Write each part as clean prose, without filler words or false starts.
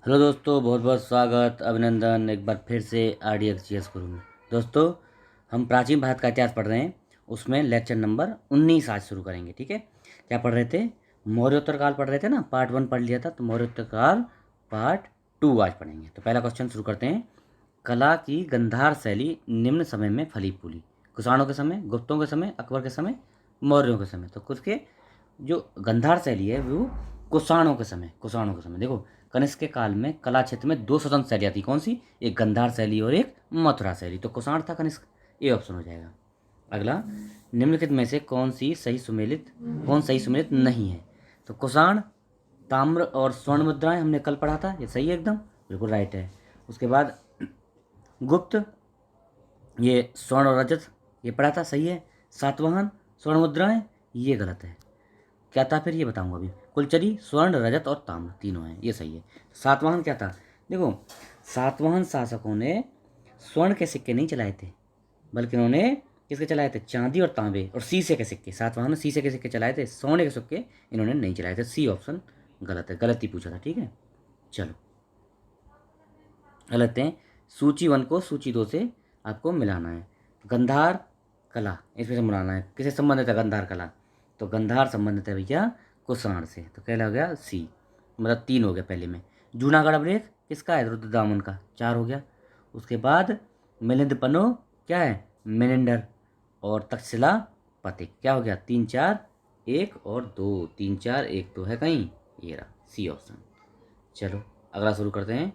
Hello दोस्तों, बहुत बहुत स्वागत, अभिनंदन एक बार फिर से RDXGS गुरु में। दोस्तों, हम प्राचीन भारत का इतिहास पढ़ रहे हैं। उसमें लेक्चर नंबर 19 आज शुरू करेंगे। ठीक है, क्या पढ़ रहे थे? मौर्योत्तर काल पढ़ रहे थे ना। पार्ट 1 पढ़ लिया था, तो मौर्योत्तर काल पार्ट 2 आज पढ़ेंगे। तो पहला क्वेश्चन शुरू करते हैं। कला की गंधार शैली निम्न समय में फली फूली। कुषाणों के समय, गुप्तों के समय, अकबर के समय, मौर्यों के समय। तो कुछ के जो गंधार शैली है वो कुषाणों के समय देखो, कनिष्क के काल में कला क्षेत्र में दो स्वतंत्र शैलियाँ थी। कौन सी? एक गंधार शैली और एक मथुरा शैली। तो कुषाण था कनिष्क। ये ऑप्शन हो जाएगा। अगला, निम्नलिखित में से कौन सही सुमेलित नहीं है? तो कुषाण ताम्र और स्वर्ण मुद्राएं हमने कल पढ़ा था, ये सही है एकदम, बिल्कुल राइट है। उसके बाद गुप्त, ये स्वर्ण और रजत, ये पढ़ा था, सही है। सातवाहन स्वर्ण मुद्राएं, ये गलत है। क्या था फिर, ये बताऊंगा अभी। कुलचरी स्वर्ण रजत और ताम्र तीनों हैं, ये सही है। सातवाहन क्या था? देखो, सातवाहन शासकों ने स्वर्ण के सिक्के नहीं चलाए थे, बल्कि उन्होंने किसके चलाए थे? चांदी और तांबे और शीशे के सिक्के। सातवाहन ने शीशे के सिक्के चलाए थे, सोने के सिक्के इन्होंने नहीं चलाए थे। सी ऑप्शन गलत है, गलत ही पूछा था। ठीक है, चलो गलत है। सूची 1 को सूची 2 से आपको मिलाना है। गंधार कला इसमें से मिलाना है। किसे संबंधित है गंधार कला? तो गंधार संबंधित है भैया कुषाण से। तो क्या हो गया? सी, मतलब 3 हो गया पहले में। जूनागढ़ अभिलेख किसका है? रुद्रदामन का, 4 हो गया। उसके बाद मिलिंद पन्नो क्या है? मेनेंडर। और तक्षशिला पथिक क्या हो गया? 3 4 1 और 2, 3 4 1 2 है कहीं? ये रहा सी ऑप्शन। चलो अगला शुरू करते हैं।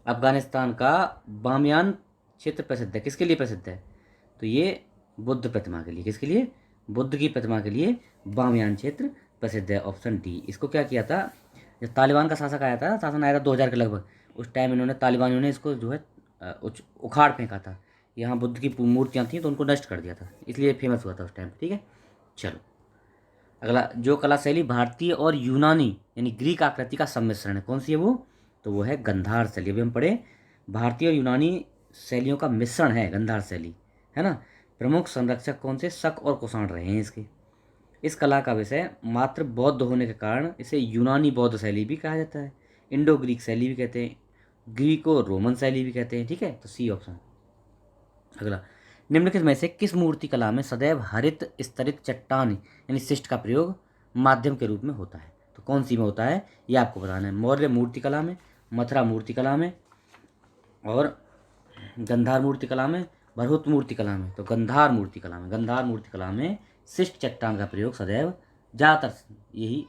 अफगानिस्तान का बामियान क्षेत्र प्रसिद्ध है, किसके लिए प्रसिद्ध है? तो ये बुद्ध प्रतिमा के लिए। किसके लिए? बुद्ध की प्रतिमा के लिए बामियान क्षेत्र प्रसिद्ध है। Option D. इसको क्या किया था? जब तालिबान का शासक आया था, शासन आया था 2000 के लगभग, उस टाइम इन्होंने तालिबानियों ने इसको जो है उखाड़ फेंका था। यहाँ बुद्ध की मूर्तियाँ थी तो उनको नष्ट कर दिया था, इसलिए फेमस हुआ था उस टाइम। ठीक है, चलो अगला। जो कला शैली भारतीय और यूनानी यानी ग्रीक आकृति का सम्मिश्रण है, कौन सी है वो? तो वो है गंधार शैली। अभी हम पढ़े, भारतीय और यूनानी शैलियों का मिश्रण है गंधार शैली, है ना। प्रमुख संरक्षक कौन से? शक और कुषाण रहे हैं इसके। इस कला का विषय मात्र बौद्ध होने के कारण इसे यूनानी बौद्ध शैली भी कहा जाता है। इंडो ग्रीक शैली भी कहते हैं, ग्रीको रोमन शैली भी कहते हैं। ठीक है, तो सी ऑप्शन। अगला, निम्नलिखित में से किस मूर्ति कला में सदैव हरित स्तरित चट्टान यानी शिष्ट का प्रयोग माध्यम के रूप में होता है? तो कौन सी में होता है, ये आपको बताना है। मौर्य मूर्ति कला में, मथुरा मूर्ति कला में, और गंधार मूर्ति कला में, भरहुत मूर्ति कला में। तो गंधार मूर्ति कला में शिष्ट चट्टान का प्रयोग सदैव, ज़्यादातर यही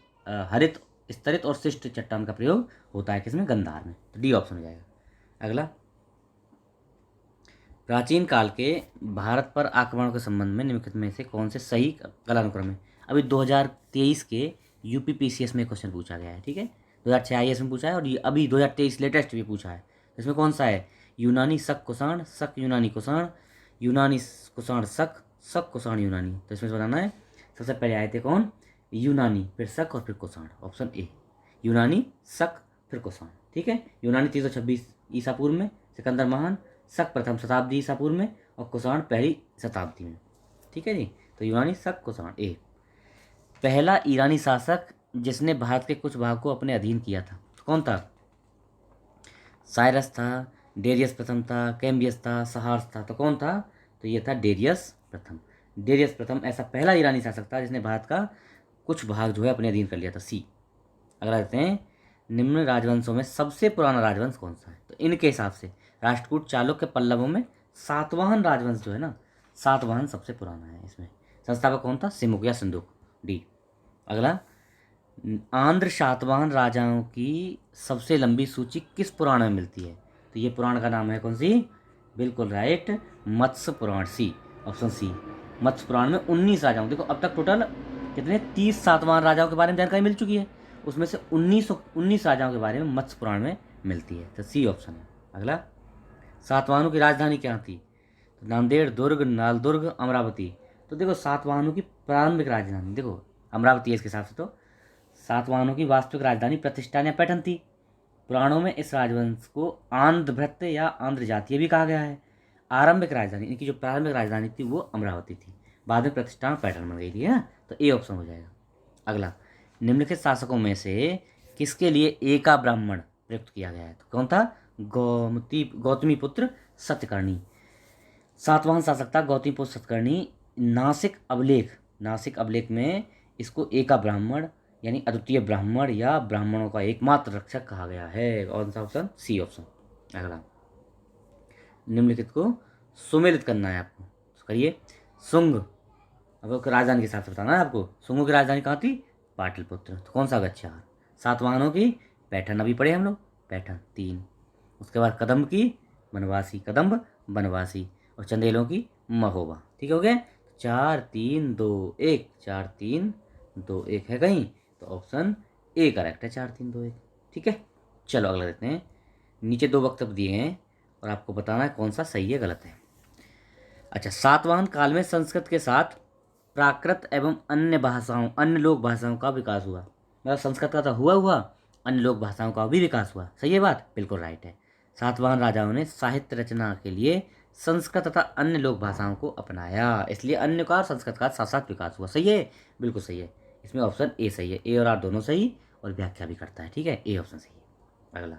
हरित स्तरित और शिष्ट चट्टान का प्रयोग होता है। किसमें? गंधार में। तो डी ऑप्शन हो जाएगा। अगला, प्राचीन काल के भारत पर आक्रमणों के संबंध में निम्नलिखित में से कौन से सही कालानुक्रम है? अभी 2023 के UPPCS में क्वेश्चन पूछा गया है। ठीक है, 2006 IAS में पूछा है, और ये अभी 2023 लेटेस्ट भी पूछा है। इसमें कौन सा है? यूनानी शक कुषाण, शक यूनानी कुषाण, यूनानी कुषाण शक, शक कुषाण यूनानी। तो इसमें से बताना है। सबसे पहले आए थे कौन? यूनानी, फिर शक और फिर कुषाण। ऑप्शन ए, यूनानी शक फिर कुषाण। ठीक है, यूनानी 326 ईसा पूर्व में सिकंदर महान, शक प्रथम शताब्दी ईसा पूर्व में, और कुषाण पहली शताब्दी में। ठीक है जी, तो यूनानी शक कुषाण ए। पहला ईरानी शासक जिसने भारत के कुछ भाग को अपने अधीन किया था, तो कौन था? साइरस था, डेरियस प्रथम था, कैम्बियस था, सहार्स था। तो कौन था? तो ये था डेरियस प्रथम। डेरियस प्रथम ऐसा पहला ईरानी शासक था जिसने भारत का कुछ भाग जो है अपने अधीन कर लिया था। सी। अगला देखते हैं, निम्न राजवंशों में सबसे पुराना राजवंश कौन सा है? तो इनके हिसाब से राष्ट्रकूट, चालुक्य, पल्लवों में सातवाहन राजवंश जो है ना, सातवाहन सबसे पुराना है। इसमें संस्थापक कौन था? सिमुक या सिंधुक। डी। अगला, आंध्र शातवाहन राजाओं की सबसे लंबी सूची किस पुराण में मिलती है? तो ये पुराण का नाम है कौन सी? बिल्कुल राइट, मत्स्य पुराण। C option C. मत्स्य पुराण में 19 राजाओं, देखो अब तक टोटल कितने 30 सातवाहन राजाओं के बारे में जानकारी मिल चुकी है, उसमें से 19 राजाओं के बारे में मत्स्य पुराण में मिलती है। तो सी ऑप्शन है। अगला, सातवाहनों की राजधानी क्या थी? तो नांदेड़, दुर्ग, नालदुर्ग, अमरावती। तो देखो सातवाहनों की प्रारंभिक राजधानी देखो अमरावती है इसके हिसाब से। तो सातवाहनों की वास्तविक राजधानी प्रतिष्ठान या पैठन थी। पुराणों में इस राजवंश को आंध्र भृत्य या आंध्र जातीय भी कहा गया है। आरंभिक राजधानी, इनकी जो प्रारंभिक राजधानी थी वो अमरावती थी, बाद में प्रतिष्ठान पैटर्न बन गई थी, है ना। तो ए ऑप्शन हो जाएगा। अगला, निम्नलिखित शासकों में से किसके लिए एका ब्राह्मण प्रयुक्त किया गया है। तो कौन था? गौतमी पुत्र सत्यकर्णी। सातवाहन शासक था गौतमी पुत्र सत्यकर्णी। नासिक अभिलेख में इसको एका ब्राह्मण यानी अद्वितीय ब्राह्मण या ब्राह्मणों का एकमात्र रक्षक कहा गया है। कौन सा ऑप्शन? C option. अगला, निम्नलिखित को सुमेलित करना है आपको, तो करिए। सुंग, अब राजधानी के हिसाब से बताना है आपको। सुंगों की राजधानी कहाँ थी? पाटलिपुत्र। तो कौन सा होगा? 4। सातवाहनों की पैठन, अभी पढ़े हम लोग, पैठन 3। उसके बाद कदम्ब की बनवासी, कदम्ब बनवासी। और चंदेलों की महोबा। ठीक हो गया? 4 3 2 1, 4 3 2 1 है कहीं, तो ऑप्शन ए करेक्ट है, 4 3 2 1। ठीक है, चलो अगला देखते हैं। नीचे 2 वक्तव्य दिए हैं और आपको बताना है कौन सा सही है गलत है। अच्छा, सातवाहन काल में संस्कृत के साथ प्राकृत एवं अन्य लोक भाषाओं का विकास हुआ। मतलब संस्कृत का तो हुआ, अन्य लोक भाषाओं का भी विकास हुआ। सही है बात? बिल्कुल राइट है। सातवाहन राजाओं ने साहित्य रचना के लिए संस्कृत तथा अन्य लोक भाषाओं को अपनाया, इसलिए अन्य का और संस्कृत का साथ साथ विकास हुआ। सही है? बिल्कुल सही है। इसमें ऑप्शन ए सही है। ए और आर दोनों सही, और व्याख्या भी करता है। ठीक है, ए ऑप्शन सही है। अगला,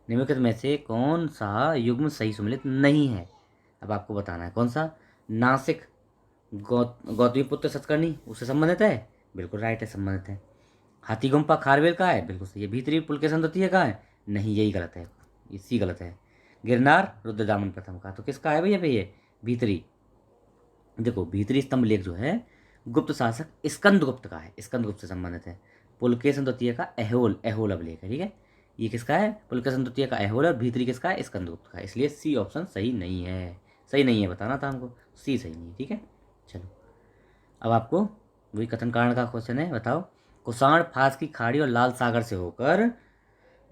निम्नलिखित में से कौन सा युग्म सही सुमेलित नहीं है? अब आपको बताना है कौन सा। नासिक गौतमी पुत्र सतकर्णी उससे संबंधित है, बिल्कुल राइट है, संबंधित है। हाथी गुम्फा खारवेल का है, बिल्कुल सही है। भीतरी पुलकेशन द्वितीय का है, नहीं, यही गलत है, इसी गलत है। गिरनार रुद्रदामन प्रथम का, तो किसका है भैया ये? भीतरी। देखो, भीतरी स्तंभ लेख जो है गुप्त शासक स्कंदगुप्त का है, स्कंदगुप्त से संबंधित है। पुलकेशन द्वितीय का एहोल अभिलेख है। ठीक है, ये किसका है? पुलकेशन द्वितीय का एहोल, और भीतरी किसका है? स्कंदगुप्त का है। इसलिए सी ऑप्शन सही नहीं है। सही नहीं है, बताना था हमको, सी सही नहीं है। ठीक है, चलो अब आपको वही कथन कारण का क्वेश्चन है। बताओ, कुषाण फास की खाड़ी और लाल सागर से होकर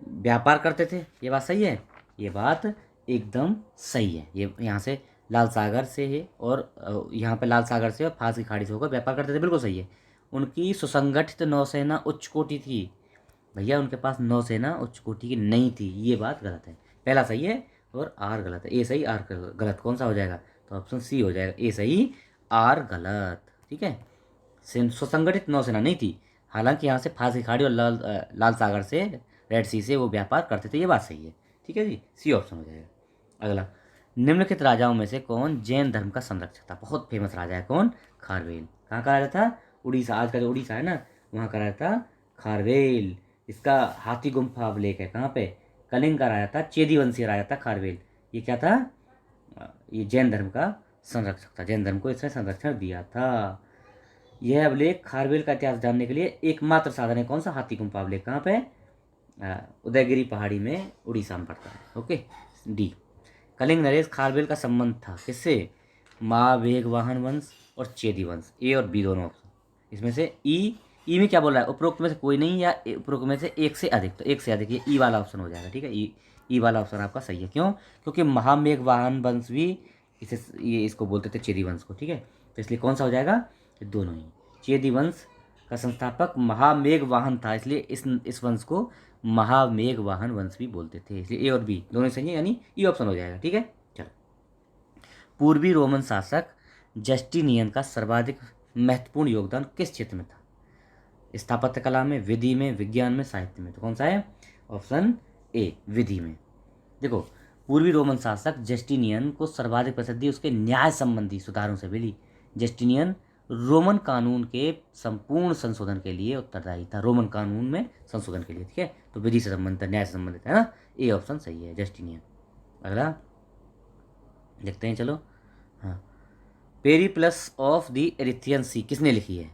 व्यापार करते थे, ये बात सही है? ये बात एकदम सही है। ये यहाँ से लाल सागर से है, और यहाँ पे लाल सागर से और फास की खाड़ी से होकर व्यापार करते थे, बिल्कुल सही है। उनकी सुसंगठित नौसेना उच्च कोटि थी। भैया उनके पास नौसेना उच्च कोटि की नहीं थी, ये बात गलत है। पहला सही है और आर गलत है। ए सही आर गलत, कौन सा हो जाएगा? तो ऑप्शन सी हो जाएगा, ए सही आर गलत। ठीक है, सुसंगठित नौसेना नहीं थी। हालांकि यहाँ से फांसी खाड़ी और लाल सागर से, रेड सी से वो व्यापार करते थे, ये बात सही है। ठीक है जी, सी ऑप्शन हो जाएगा। अगला, निम्नलिखित राजाओं में से कौन जैन धर्म का संरक्षक था? बहुत फेमस राजा है, कौन? खारवेल। कहाँ का राजा था? उड़ीसा, आज का जो उड़ीसा है ना, वहाँ का राजा था खारवेल। इसका हाथी गुम्फा अभिलेख है कहाँ पे? कलिंग का राजा था, चेदी वंशीय राजा था खारवेल। ये क्या था? ये जैन धर्म का संरक्षक था, जैन धर्म को इसने संरक्षण दिया था। यह अभिलेख खारवेल का इतिहास जानने के लिए एकमात्र साधन है। कौन सा? हाथी गुम्फा अभिलेख। कहाँ पे? उदयगिरी पहाड़ी में, उड़ीसा में पड़ता है। Okay, D. कलिंग नरेश खारवेल का संबंध था किससे? महावेगवाहन वंश और चेदी वंश। ए और बी दोनों ऑप्शन। इसमें से ई में क्या बोल रहा है? उपरोक्त में से कोई नहीं, या उपरोक्त में से एक से अधिक, तो एक से अधिक, ये ई वाला ऑप्शन हो जाएगा। ठीक है, ई वाला ऑप्शन आपका सही है। क्यों? क्योंकि महामेघवाहन वंश भी इसे, ये इसको बोलते थे चेदी वंश को। ठीक है, तो इसलिए कौन सा हो जाएगा? ये दोनों ही। चेदी वंश का संस्थापक महामेघवाहन था, इसलिए इस वंश को महामेघवाहन वंश भी बोलते थे, इसलिए ए और बी दोनों सही है, यानी ई ऑप्शन हो जाएगा। ठीक है, चलो। पूर्वी रोमन शासक जस्टिनियन का सर्वाधिक महत्वपूर्ण योगदान किस क्षेत्र में था? स्थापत्य कला में, विधि में, विज्ञान में, साहित्य में। तो कौन सा है? ऑप्शन ए, विधि में। देखो, पूर्वी रोमन शासक जस्टिनियन को सर्वाधिक प्रसिद्धि उसके न्याय संबंधी सुधारों से मिली। जस्टिनियन रोमन कानून के संपूर्ण संशोधन के लिए उत्तरदायी था, रोमन कानून में संशोधन के लिए। ठीक है, तो विधि से संबंधित, न्याय से संबंधित है ना, ए ऑप्शन सही है, जस्टिनियन। अगला देखते हैं, चलो। हाँ, Periplus of the Erythraean Sea किसने लिखी है?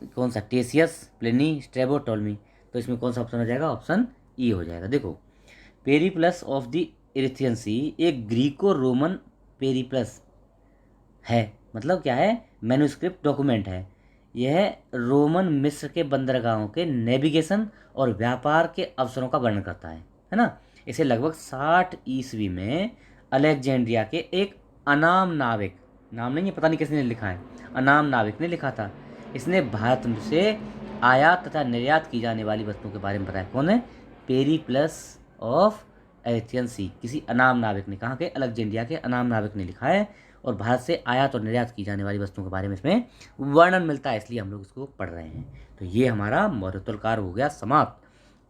कौन सा? Ctesias, Pliny, Strabo, Ptolemy. तो इसमें कौन सा ऑप्शन हो जाएगा? ऑप्शन ई हो जाएगा। देखो, पेरिप्लस ऑफ द एरिथ्रियन सी एक ग्रीको रोमन पेरिप्लस है, मतलब क्या है? मैन्युस्क्रिप्ट डॉक्यूमेंट है। यह रोमन मिस्र के बंदरगाहों के नेविगेशन और व्यापार के अवसरों का वर्णन करता है ना। इसे लगभग 60 ईस्वी में अलेक्जेंड्रिया के एक अनाम नाविक, नाम नहीं है, पता नहीं किसने लिखा है, अनाम नाविक ने लिखा था। इसने भारत से आयात तथा निर्यात की जाने वाली वस्तुओं के बारे में बताया। कौन है? पेरिप्लस ऑफ एरिथ्रियन सी, किसी अनाम नाविक ने, कहाँ के? अलेक्जेंड्रिया के अनाम नाविक ने लिखा है, और भारत से आयात और निर्यात की जाने वाली वस्तुओं के बारे में इसमें वर्णन मिलता है, इसलिए हम लोग इसको पढ़ रहे हैं। तो ये हमारा मौर्योत्तर काल हो गया समाप्त।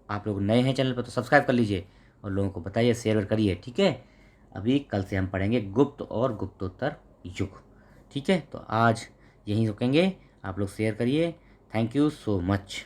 आप लोग नए हैं चैनल पर तो सब्सक्राइब कर लीजिए और लोगों को बताइए, शेयर करिए, ठीक है। अभी कल से हम पढ़ेंगे गुप्त और गुप्तोत्तर युग, ठीक है। तो आज यहीं रुकेंगे, आप लोग शेयर करिए। Thank you so much.